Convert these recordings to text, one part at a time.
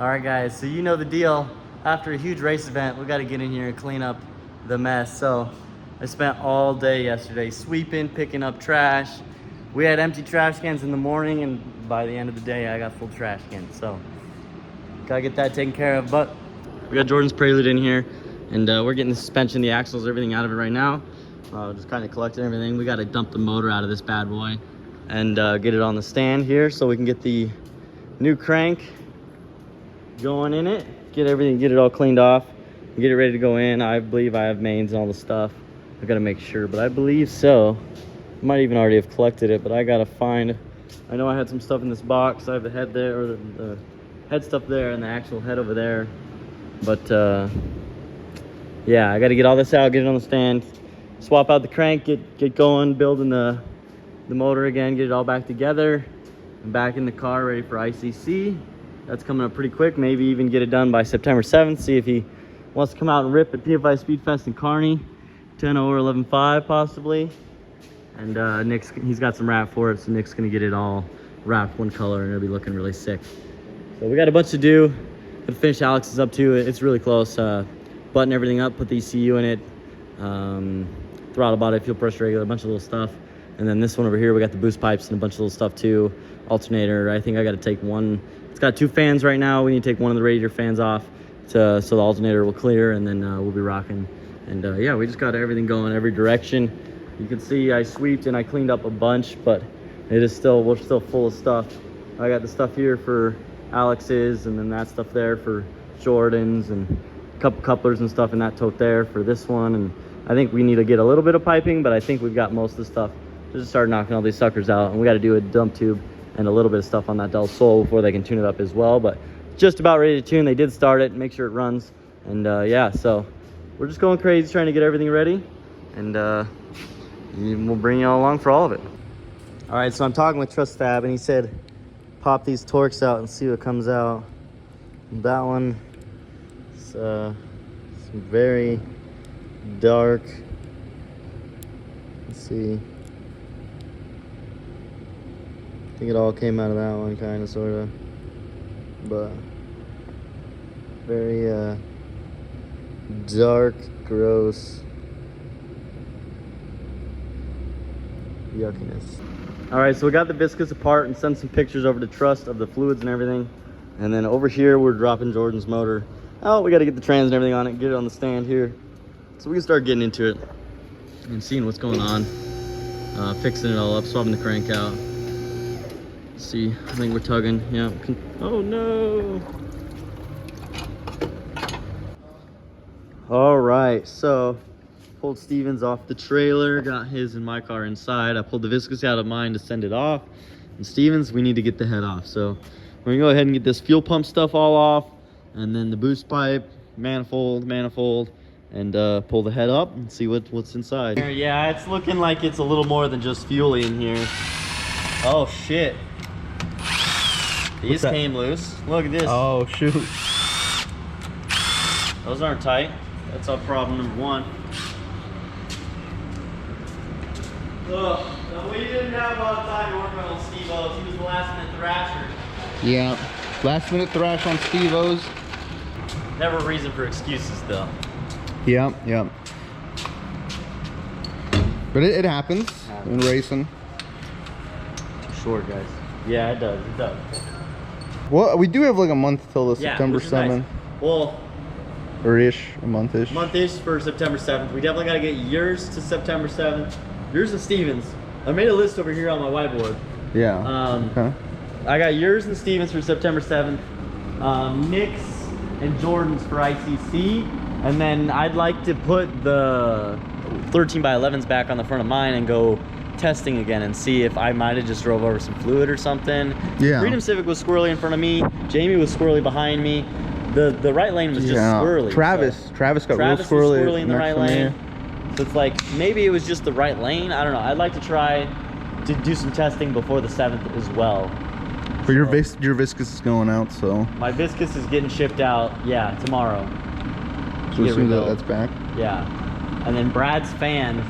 All right, guys, so you know the deal. After a huge race event, we got to get in here and clean up the mess. So I spent all day yesterday sweeping, picking up trash. We had empty trash cans in the morning, and by the end of the day, I got full trash cans. So gotta get that taken care of. But we got Jordan's Prelude in here, and we're getting the suspension, the axles, everything out of it right now. Just kind of collecting everything. We got to dump the motor out of this bad boy and get it on the stand here so we can get the new crank going in it, get everything, get it all cleaned off, get it ready to go in. I believe I have mains and all the stuff. I gotta make sure, but I believe so. I might even already have collected it, but I gotta find, I know I had some stuff in this box. I have the head there, or the head stuff there, and the actual head over there. But yeah, I gotta get all this out, get it on the stand, swap out the crank, get going, building the motor again, get it all back together, and back in the car ready for ICC. That's coming up pretty quick. Maybe even get it done by September 7th. See if he wants to come out and rip at PFISpeed Fest in Kearney, 10 or 11.5 possibly. And Nick's, he's got some wrap for it, so Nick's gonna get it all wrapped one color, and it'll be looking really sick. So we got a bunch to do. Gonna finish Alex's up to it. It's really close. Button everything up, put the ECU in it, throttle body, fuel pressure regulator, a bunch of little stuff. And then this one over here, we got the boost pipes and a bunch of little stuff too. Alternator, I think I got to take one. It's got 2 fans right now. We need to take one of the radiator fans off so the alternator will clear, and then we'll be rocking. And yeah, we just got everything going every direction. You can see I sweeped and I cleaned up a bunch, but it is still, we're still full of stuff. I got the stuff here for Alex's, and then that stuff there for Jordan's, and a couple couplers and stuff in that tote there for this one. And I think we need to get a little bit of piping, but I think we've got most of the stuff. Just start knocking all these suckers out, and we got to do a dump tube and a little bit of stuff on that Del Sol before they can tune it up as well. But just about ready to tune. They did start it, make sure it runs. And yeah, so we're just going crazy trying to get everything ready, and we'll bring you all along for all of it. All right, so I'm talking with Trust Fab, and he said pop these Torx out and see what comes out. And that one is some very dark. Let's see. I think it all came out of that one, kind of, sort of, but very dark, gross yuckiness. All right, so we got the viscous apart and sent some pictures over to Trust of the fluids and everything. And then over here, we're dropping Jordan's motor. Oh, we got to get the trans and everything on it, get it on the stand here, so we can start getting into it and seeing what's going on, fixing it all up, swapping the crank out. See, I think we're tugging. Yeah. Oh no. All right, so pulled Steven's off the trailer, got his and my car inside. I pulled the viscous out of mine to send it off, and Steven's, we need to get the head off. So we're gonna go ahead and get this fuel pump stuff all off, and then the boost pipe, manifold, and pull the head up and see what's inside. Yeah, it's looking like it's a little more than just fuel in here. Oh shit. These came loose. Look at this. Oh, shoot. Those aren't tight. That's our problem number 1. Ugh. We didn't have a lot of time to work on Steve-O's. He was the last minute thrasher. Yeah. Last minute thrash on Steve-O's. Never a reason for excuses, though. Yeah. But it happens in racing. Short, guys. Yeah, it does. Well, we do have like a month till the September 7th. Nice. Well, or ish, a month-ish. Month-ish for September 7th. We definitely got to get yours to September 7th. Yours and Stevens. I made a list over here on my whiteboard. Yeah. Okay. I got yours and Stevens for September 7th. Nick's and Jordan's for ICC. And then I'd like to put the 13x11s back on the front of mine and go testing again and see if I might have just drove over some fluid or something. Yeah. Freedom Civic was squirrely in front of me. Jamie was squirrely behind me. The right lane was just squirrely. Travis got real squirrely in the right lane. So it's like maybe it was just the right lane. I don't know. I'd like to try to do some testing before the 7th as well. But your viscous is going out, so my viscous is getting shipped out. Yeah, tomorrow. So as soon as that's back. Yeah, and then Brad's fan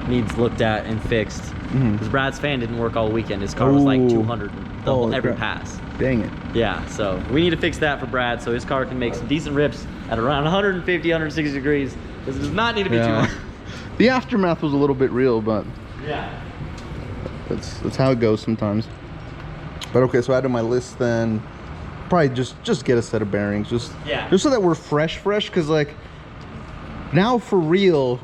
needs looked at and fixed. because Brad's fan didn't work all weekend. His car was like 200 every pass. Dang it. Yeah, so we need to fix that for Brad so his car can make some decent rips at around 150, 160 degrees. This does not need to be too hot. The aftermath was a little bit real, but yeah, that's how it goes sometimes. But okay, so add to my list then, probably just get a set of bearings, just so that we're fresh, because like now for real,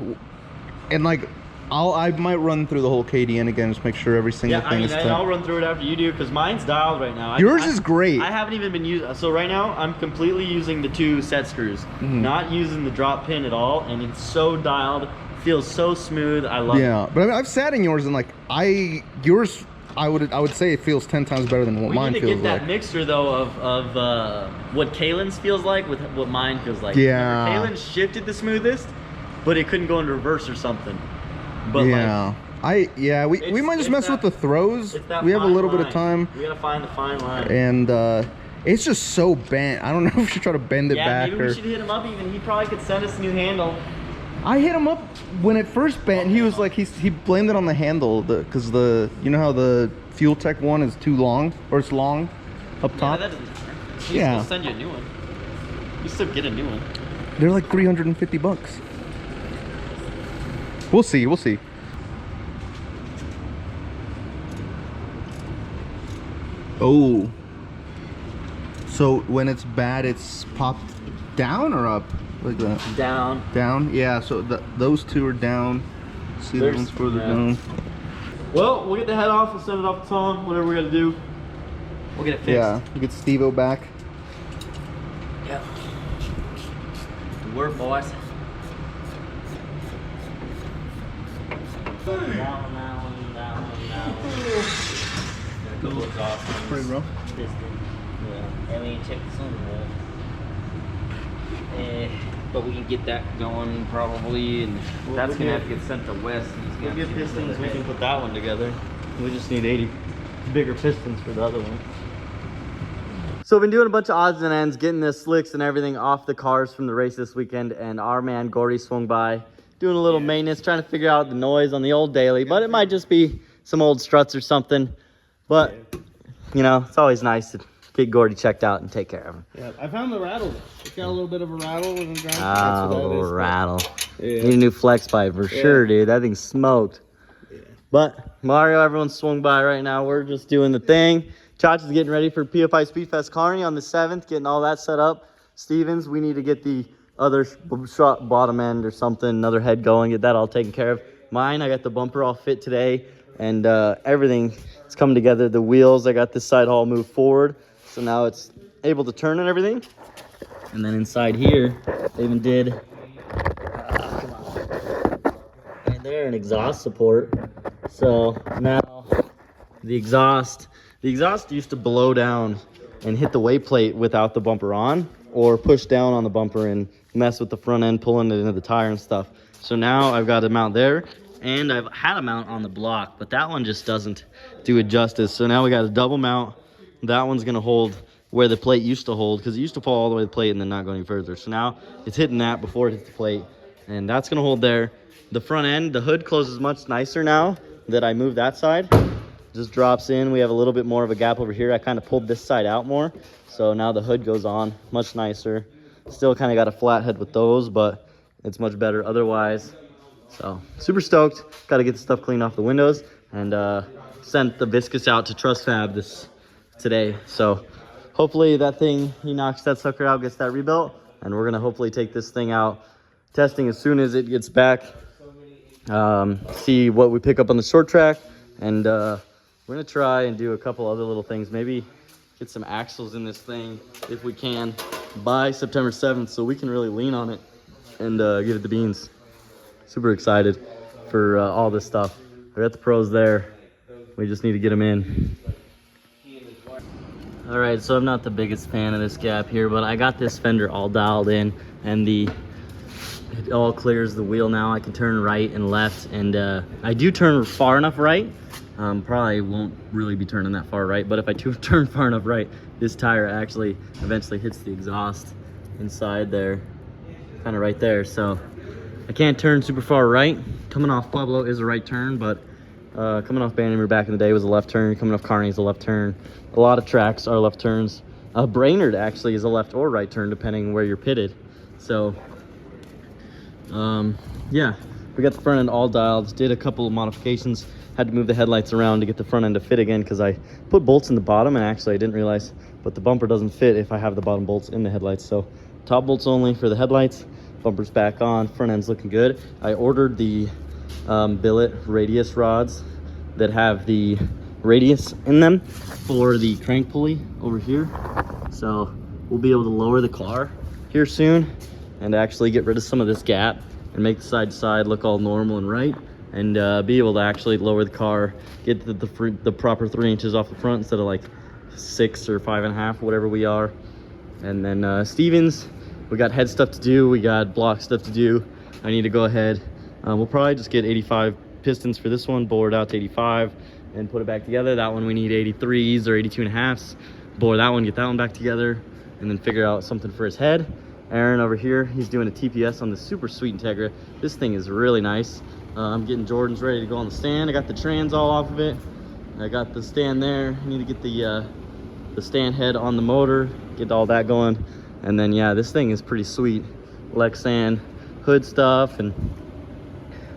and like I might run through the whole KDN again, just make sure every single thing is tight. I'll run through it after you do, because mine's dialed right now. Yours is great. I haven't even been using, so right now I'm completely using the 2 set screws, not using the drop pin at all, and it's so dialed, feels so smooth. I love it. Yeah, but I mean, I've sat in yours and like yours, I would say it feels 10 times better than what mine feels like. We need to get that mixture though of what Kalen's feels like with what mine feels like. Yeah. Kalen's shifted the smoothest, but it couldn't go into reverse or something. But yeah, like, we might just mess with the throws. We have a little bit of time. We gotta find the fine line. And it's just so bent. I don't know if we should try to bend it back. Maybe we should hit him up even. He probably could send us a new handle. I hit him up when it first bent, and he was like, he blamed it on the handle, because you know how the Fuel Tech one is too long, or it's long up top. That doesn't matter. He'll send you a new one. You still get a new one. They're like $350. We'll see. Oh. So when it's bad, it's popped down or up? Like that? Down. Down? Yeah, so those 2 are down. See, that one's further down. Well, we'll get the head off, we'll send it off to Tom, whatever we gotta do. We'll get it fixed. Yeah, we'll get Steve-O back. Yep. Good work, boys. Down. A couple of exhaust ones. Pretty rough. Yeah. And we can check the sunroof. But we can get that going probably, and that's gonna have to get sent to Wes. We'll get pistons, we can put that one together. We just need 80 bigger pistons for the other one. So I've been doing a bunch of odds and ends, getting the slicks and everything off the cars from the race this weekend, and our man Gordy swung by, doing a little maintenance, trying to figure out the noise on the old daily, but it might just be some old struts or something. But, you know, it's always nice to get Gordy checked out and take care of him. Yeah, I found the rattle. It's got a little bit of a rattle when it drives. Ah, a little rattle. Yeah. Need a new flex pipe for sure, dude. That thing's smoked. Yeah. But Mario, everyone's swung by right now. We're just doing the thing. Chachi's getting ready for PFISpeed Fest Kearney on the 7th, getting all that set up. Stevens, we need to get the other bottom end or something, another head going, get that all taken care of. Mine, I got the bumper all fit today, and everything is coming together. The wheels, I got this side haul moved forward, so now it's able to turn and everything. And then inside here, they even did right there an exhaust support. So now the exhaust used to blow down and hit the weight plate without the bumper on, or push down on the bumper and mess with the front end, pulling it into the tire and stuff. So now I've got a mount there, and I've had a mount on the block, but that one just doesn't do it justice. So now we got a double mount. That one's gonna hold where the plate used to hold, because it used to fall all the way to the plate and then not go any further. So now it's hitting that before it hits the plate, and that's gonna hold there. The front end, the hood closes much nicer now that I moved that side. Just drops in. We have a little bit more of a gap over here. I kind of pulled this side out more, so now the hood goes on much nicer. Still kind of got a flat head with those, but it's much better otherwise. So super stoked. Got to get the stuff cleaned off the windows, and sent the viscous out to Trust Fab today. So hopefully that thing, he knocks that sucker out, gets that rebuilt, and we're gonna hopefully take this thing out testing as soon as it gets back. See what we pick up on the short track, and we're gonna try and do a couple other little things. Maybe get some axles in this thing if we can by September 7th, so we can really lean on it and give it the beans. Super excited for all this stuff. I got the pros there. We just need to get them in. All right, so I'm not the biggest fan of this gap here, but I got this fender all dialed in, and it all clears the wheel now. I can turn right and left, and I do turn far enough right. Probably won't really be turning that far right, but if I do turn far enough right, this tire actually eventually hits the exhaust inside there, kind of right there. So I can't turn super far right. Coming off Pueblo is a right turn, but Coming off Bannerman back in the day was a left turn. Coming off Kearney is a left turn. A lot of tracks are left turns. Brainerd actually is a left or right turn depending where you're pitted. So, yeah, we got the front end all dialed. Did a couple of modifications. Had to move the headlights around to get the front end to fit again because I put bolts in the bottom, and actually I didn't realize, but the bumper doesn't fit if I have the bottom bolts in the headlights. So top bolts only for the headlights. Bumper's back on. Front end's looking good. I ordered the billet radius rods that have the radius in them for the crank pulley over here. So we'll be able to lower the car here soon and actually get rid of some of this gap and make the side to side look all normal and right, and be able to actually lower the car, get the proper 3 inches off the front instead of like 6 or 5.5, whatever we are. And then Stevens, we got head stuff to do, we got block stuff to do. I need to go ahead. We'll probably just get 85 pistons for this one, bore it out to 85 and put it back together. That one we need 83s or 82.5s. Bore that one, get that one back together, and then figure out something for his head. Aaron over here, he's doing a TPS on the super sweet Integra. This thing is really nice. I'm getting Jordan's ready to go on the stand. I got the trans all off of it. I got the stand there. I need to get the stand head on the motor, get all that going. And then yeah, this thing is pretty sweet. Lexan hood stuff, and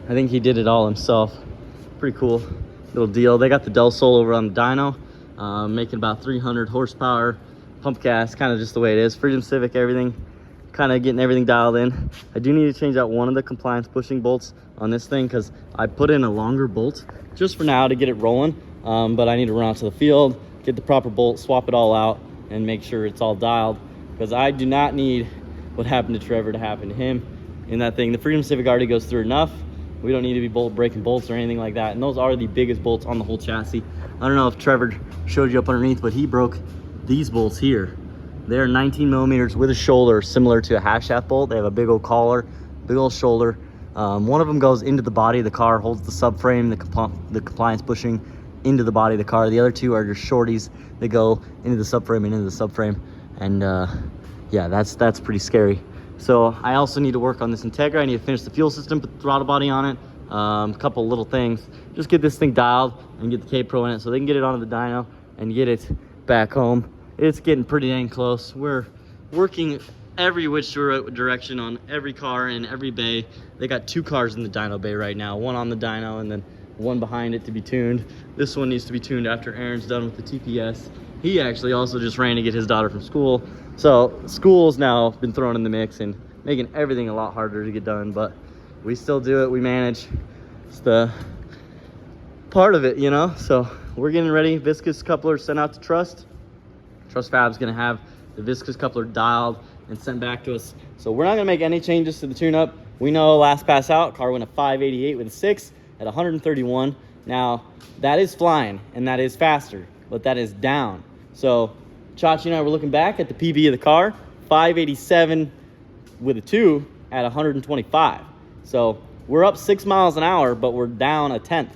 I think he did it all himself. Pretty cool little deal. They got the Del Sol over on the dyno, making about 300 horsepower, pump gas, kind of just the way it is. Freedom Civic, everything, kind of getting everything dialed in. I do need to change out one of the compliance bushing bolts on this thing because I put in a longer bolt just for now to get it rolling, but I need to run out to the field, get the proper bolt, swap it all out, and make sure it's all dialed, because I do not need what happened to Trevor to happen to him in that thing. The Freedom Civic already goes through enough. We don't need to be breaking bolts or anything like that, and those are the biggest bolts on the whole chassis. I don't know if Trevor showed you up underneath, but he broke these bolts here. They're 19 millimeters with a shoulder similar to a half shaft bolt. They have a big old collar, big old shoulder. One of them goes into the body of the car, holds the subframe, the compliance bushing into the body of the car. The other two are just shorties that go into the subframe and into the subframe. And yeah, that's pretty scary. So I also need to work on this Integra. I need to finish the fuel system, put the throttle body on it, a couple little things. Just get this thing dialed and get the K-Pro in it so they can get it onto the dyno and get it back home. It's getting pretty dang close. We're working every which direction on every car in every bay. They got 2 cars in the dyno bay right now, one on the dyno and then one behind it to be tuned. This one needs to be tuned after Aaron's done with the TPS. He actually also just ran to get his daughter from school. So school's now been thrown in the mix and making everything a lot harder to get done, but we still do it, we manage. It's the part of it, you know? So we're getting ready. Viscous coupler sent out to Trust. Trust Fab's gonna have the viscous coupler dialed and sent back to us. So we're not gonna make any changes to the tune-up. We know last pass out, car went a 588 with a 6 at 131. Now, that is flying and that is faster, but that is down. So Chachi and I were looking back at the PB of the car, 587 with a 2 at 125. So we're up 6 miles an hour, but we're down a tenth.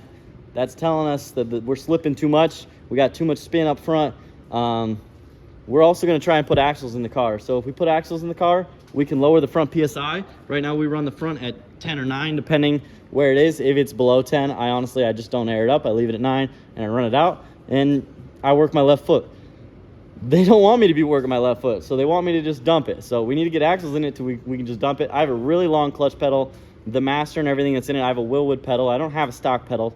That's telling us that we're slipping too much. We got too much spin up front. We're also going to try and put axles in the car. So if we put axles in the car, we can lower the front PSI. Right now we run the front at 10 or 9, depending where it is. If it's below 10, I just don't air it up. I leave it at 9 and I run it out, and I work my left foot. They don't want me to be working my left foot, so they want me to just dump it. So we need to get axles in it till we can just dump it. I have a really long clutch pedal, the master and everything that's in it. I have a Willwood pedal. I don't have a stock pedal,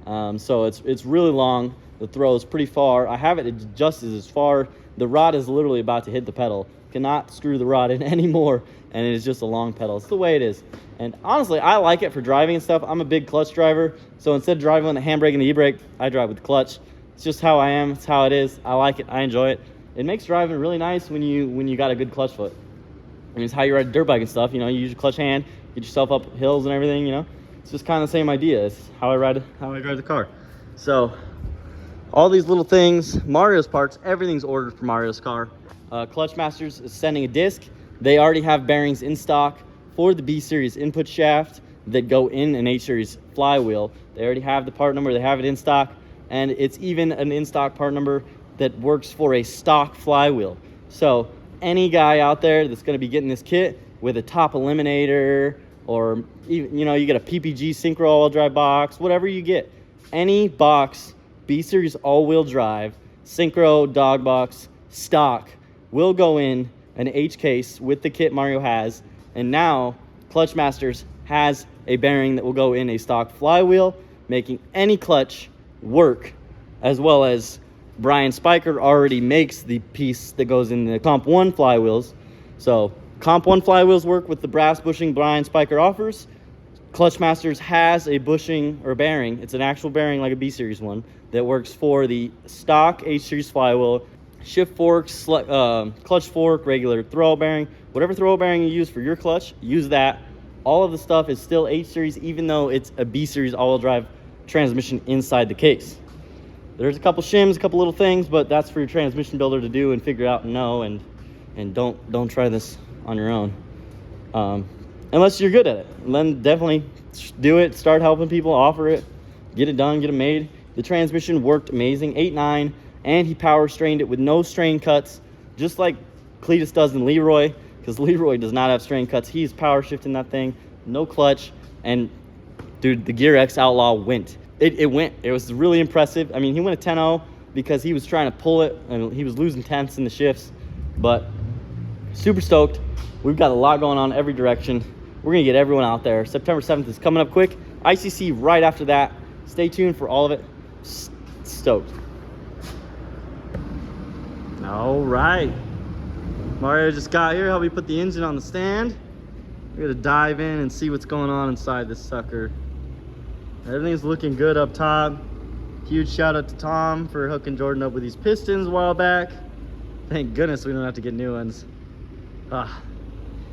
so it's really long. The throw is pretty far. I have it adjusted as far. The rod is literally about to hit the pedal. Cannot screw the rod in anymore, and it is just a long pedal. It's the way it is. And honestly, I like it for driving and stuff. I'm a big clutch driver, so instead of driving on the handbrake and the e-brake, I drive with the clutch. It's just how I am. It's how it is. I like it. I enjoy it. It makes driving really nice when you got a good clutch foot. I mean, it's how you ride a dirt bike and stuff. You know, you use your clutch hand, get yourself up hills and everything. You know, it's just kind of the same idea. It's how I drive the car. So all these little things, Mario's parts, everything's ordered for Mario's car. Clutch Masters is sending a disc. They already have bearings in stock for the B series input shaft that go in an H series flywheel. They already have the part number. They have it in stock. And it's even an in-stock part number that works for a stock flywheel. So any guy out there that's gonna be getting this kit with a top eliminator, or even, you know, you get a PPG synchro all-wheel drive box, whatever you get, any box, B-Series all-wheel drive, synchro, dog box, stock, will go in an H case with the kit Mario has. And now Clutch Masters has a bearing that will go in a stock flywheel, making any clutch work, as well as Brian Spiker already makes the piece that goes in the Comp 1 flywheels. So Comp 1 flywheels work with the brass bushing Brian Spiker offers. Clutch Masters has a bushing or bearing. It's an actual bearing like a B-Series one that works for the stock H-Series flywheel, shift forks, clutch fork, regular throw bearing, whatever throw bearing you use for your clutch, use that. All of the stuff is still H-Series, even though it's a B-Series all-wheel drive transmission inside the case. There's a couple shims, a couple little things, but that's for your transmission builder to do and figure out and know, and don't try this on your own. Unless you're good at it. And then definitely do it, start helping people, offer it, get it done, get it made. The transmission worked amazing, 8.9, and he power strained it with no strain cuts, just like Cletus does in Leroy, because Leroy does not have strain cuts. He's power shifting that thing, no clutch, and dude, the Gear X Outlaw went. It went. It was really impressive. I mean, he went a 10-0 because he was trying to pull it, and he was losing tenths in the shifts, but super stoked. We've got a lot going on every direction. We're going to get everyone out there. September 7th is coming up quick. ICC right after that. Stay tuned for all of it. Stoked. All right. Mario just got here. Help me put the engine on the stand. We're going to dive in and see what's going on inside this sucker. Everything's looking good up top. Huge shout out to Tom for hooking Jordan up with these pistons a while back. Thank goodness we don't have to get new ones.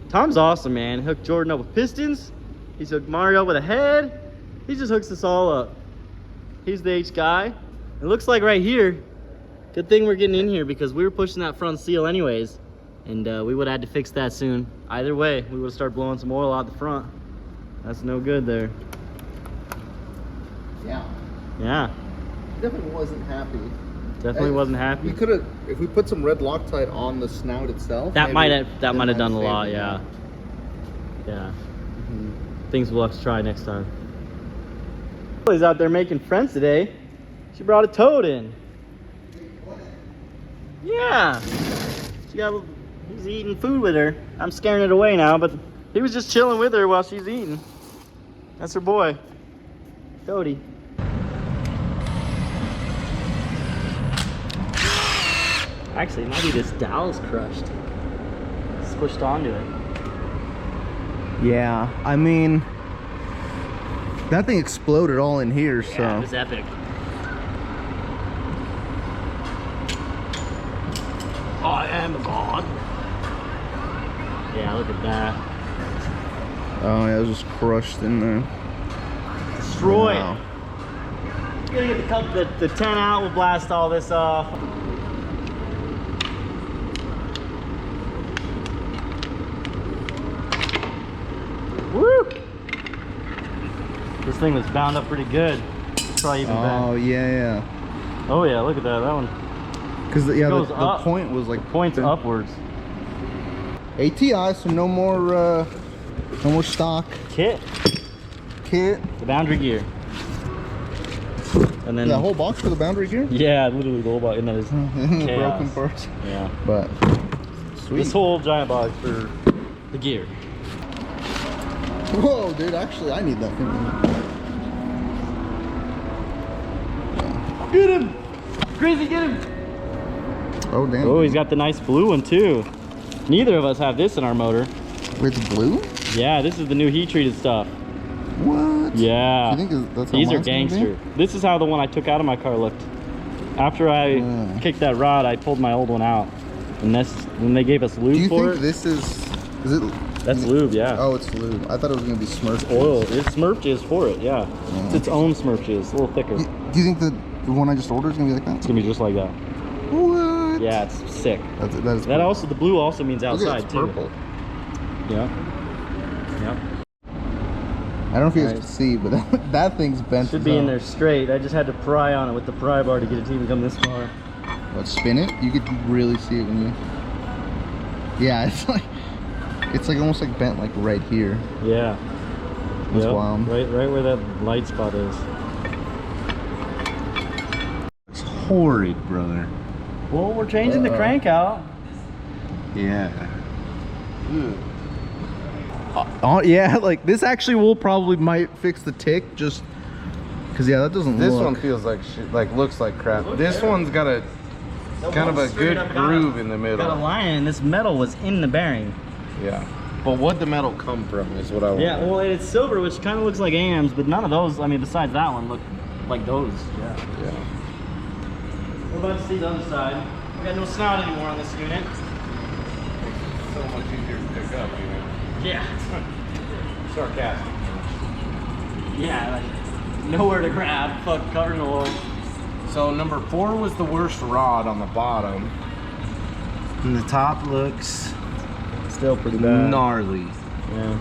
Tom's awesome, man. Hooked Jordan up with pistons. He's hooked Mario up with a head. He just hooks us all up. He's the H guy. It looks like right here, good thing we're getting in here because we were pushing that front seal anyways, and we would have had to fix that soon. Either way, we would have started blowing some oil out the front. That's no good there. Yeah. Definitely wasn't happy. Definitely wasn't happy. We could have, if we put some red Loctite on the snout itself. That might have done a lot. Yeah. Yeah. Things we'll have to try next time. He's out there making friends today. She brought a toad in. Yeah. He's eating food with her. I'm scaring it away now, but he was just chilling with her while she's eating. That's her boy, Toady. Actually, maybe this dowel's crushed. Squished onto it. Yeah, I mean, that thing exploded all in here, so. Yeah, it was epic. I am a god. Yeah, look at that. Oh, yeah, it was just crushed in there. Destroyed. Wow. Gonna get the 10 out, we'll blast all this off. Woo! This thing was bound up pretty good. It's probably even better. Oh, yeah. Oh yeah, look at that one. Because yeah, the up. point was like Points upwards. ATI, so no more stock Kit. kit. The boundary gear. And then That whole box for the boundary gear. yeah, literally the whole box, and that is The chaos. broken parts. Yeah. But sweet. This whole giant box for the gear. Whoa, dude! Actually, I need that thing. Get him! Crazy, get him! Oh damn! Oh, he's got the nice blue one too. Neither of us have this in our motor. With blue? Yeah, this is the new heat treated stuff. What? Yeah. You think that's how These are mine's gonna be? gangster. This is how the one I took out of my car looked. After I kicked that rod, I pulled my old one out, and that's when they gave us lube Do you for think it. this is it? That's lube, yeah. Oh, it's lube. I thought it was gonna be Smurf. Oil. It's Smurf jizz for it, yeah. It's its own Smurf jizz, a little thicker. Do you think the one I just ordered is gonna be like that? It's gonna be just like that. What? Yeah, it's sick. That Also, the blue also means Look at outside it's too. purple. Yeah. Yep. I don't know if you guys Right. can see, but that thing's bent. Should be in there straight. I just had to pry on it with the pry bar to get it to even come this far. Let's spin it. You could really see it when you. Yeah, it's like almost like bent like right here. Yeah. That's Yep. wild. Right where that light spot is. horrid, brother. Well, we're changing the crank out. Yeah. Oh yeah, like this actually will probably might fix the tick, just because yeah, that doesn't This look. one feels like shit, like looks like crap. This one's got a kind of a good groove in the middle. Got a line, and this metal was in the bearing. Yeah. But what'd the metal come from is what I want. Yeah, well, it's silver, which kind of looks like AMs, but none of those, I mean, besides that one, look like those. Yeah. Yeah. We're about to see the other side. We got no snout anymore on this unit. So much easier to pick up, you know. Yeah. Sarcastic. Yeah, like, nowhere to grab. Fuck, covering the wall. So number 4 was the worst rod on the bottom. And the top looks Still pretty bad. gnarly. Yeah.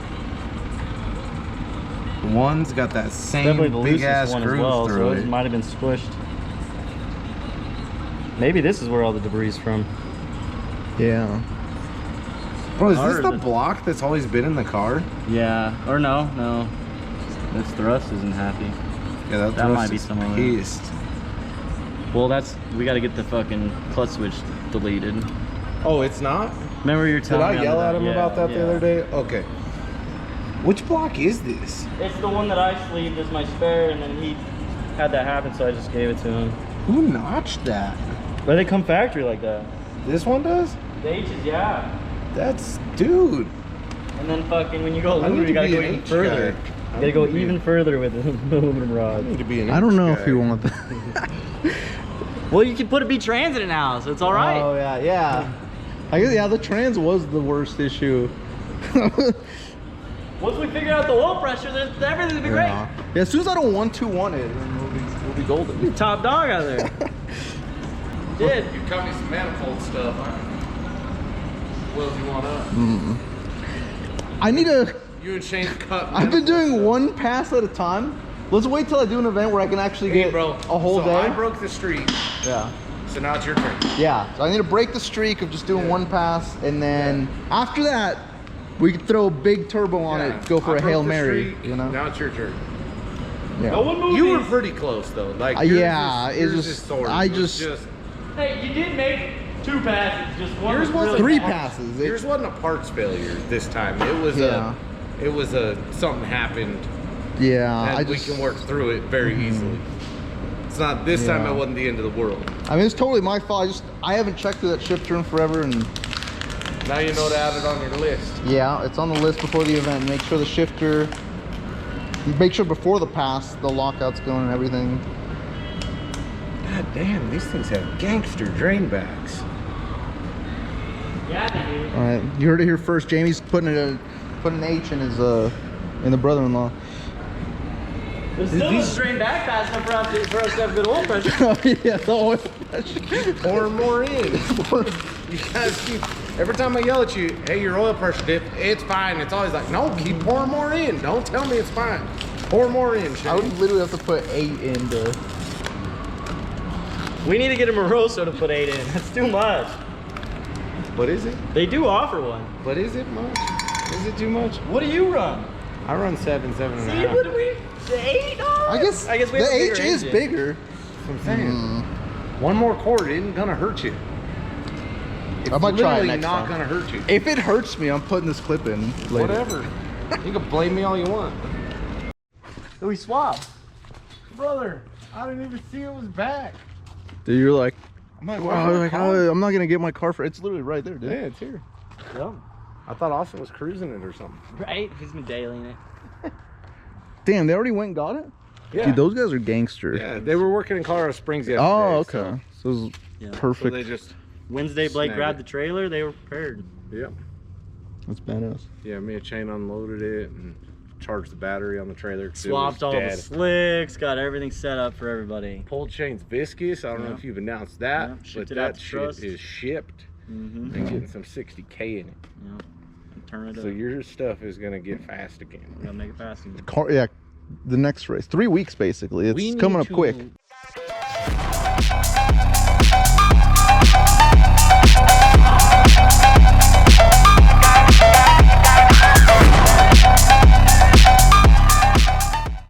One's got that same Definitely the big loosest ass one groove as well, through so it. it might have been squished. Maybe this is where all the debris is from. Yeah. Bro, is Or this is the it- block that's always been in the car? Yeah, or no. This thrust isn't happy. Yeah, That might be some of it. pissed. Well, we gotta get the fucking clutch switch deleted. Oh, it's not? Remember you were Did telling me I yell on at the- him yeah, about that yeah. the other day? Okay. Which block is this? It's the one that I sleeved as my spare, and then he had that happen, so I just gave it to him. Who notched that? But they come factory like that. This one does? The H's, yeah. That's, dude. And then fucking when you go I need aluminum, you to gotta be go an even H further. guy. You gotta go even further with the aluminum I rod. need to be an I don't know H if you guy. want that. Well, you can put a B transit now, so it's all right. Oh yeah. I guess yeah, the trans was the worst issue. Once we figure out the oil pressure, then everything's gonna be great. Yeah, as soon as I don't 121 it, then we'll be golden. You're top dog out there. Did. You cut me some manifold stuff. What do you want up? I need a. You and Shane cut I've been manifold doing stuff. one pass at a time. Let's wait till I do an event where I can actually Hey, get bro. a whole so day. I broke the streak, Yeah. so now it's your turn. Yeah. So I need to break the streak of just doing one pass, and then after that, we could throw a big turbo on it, go for I a Hail broke the Mary. streak, You know. Now it's your turn. Yeah. No one moves. You were pretty close though. Like yours yeah. is, It's yours just is sort of- I it was just Hey, you did make 2 passes. Just one. Yours was wasn't really 3 bad. passes. Yours wasn't a parts failure this time. It was Yeah. something happened yeah. and we can work through it very easily. It's not this time. Yeah. It wasn't the end of the world. I mean, it's totally my fault. I haven't checked through that shifter in forever, and Now you know to add it on your list. yeah, it's on the list before the event. Make sure the shifter, make sure before the pass, the lockout's going and everything. God damn, these things have gangster drain backs. Yeah, they do. All right, you heard it here first. Jamie's putting an H in his in the brother-in-law. There's still These- a strain back pass enough for us to have good oil pressure. Yeah, the oil pressure. Pour more in. You guys keep, every time I yell at you, hey, your oil pressure dip, it's fine. It's always like, no, keep pouring more in. Don't tell me it's fine. Pour more in, Shane. I would literally have to put 8 in to. We need to get a Moroso to put 8 in. That's too much. But is it? They do offer one. But is it much? Is it too much? What do you run? I run 7 and a See, half. what do we? The 8? Oh, I guess we have the a bigger H is engine. bigger. That's what I'm saying. One more cord isn't gonna hurt you. It's I might try it literally next not time. gonna hurt you. If it hurts me, I'm putting this clip in later. Whatever. You can blame me all you want. So we swapped. Brother, I didn't even see it was back. Dude, you're like, I'm like, wow, where's my like, car? I'm not gonna get my car for. It's literally right there, dude. Yeah, it's here. Yep. I thought Austin was cruising it or something. Right? He's been dailying it. Damn, they already went and got it. Yeah. Dude, those guys are gangster. Yeah, they were working in Colorado Springs yesterday. Oh, okay. So, it was Yeah. So perfect. they just, Wednesday, Blake Snag grabbed it. the trailer. They were prepared. yep. That's badass. Yeah, me and Shane unloaded it and charged the battery on the trailer. 'cause it was Swapped all the dead. slicks. Got everything set up for everybody. Pulled Shane's viscous. I don't know Yeah. if you've announced that, Yeah, shipped but it out that to shit Trust. is shipped Mm-hmm. and getting some 60K in it. Yeah. Turn it So up. your stuff is gonna get fast again. We gotta make it fast. Car, yeah, the next race. 3 weeks basically. It's We coming need up quick. to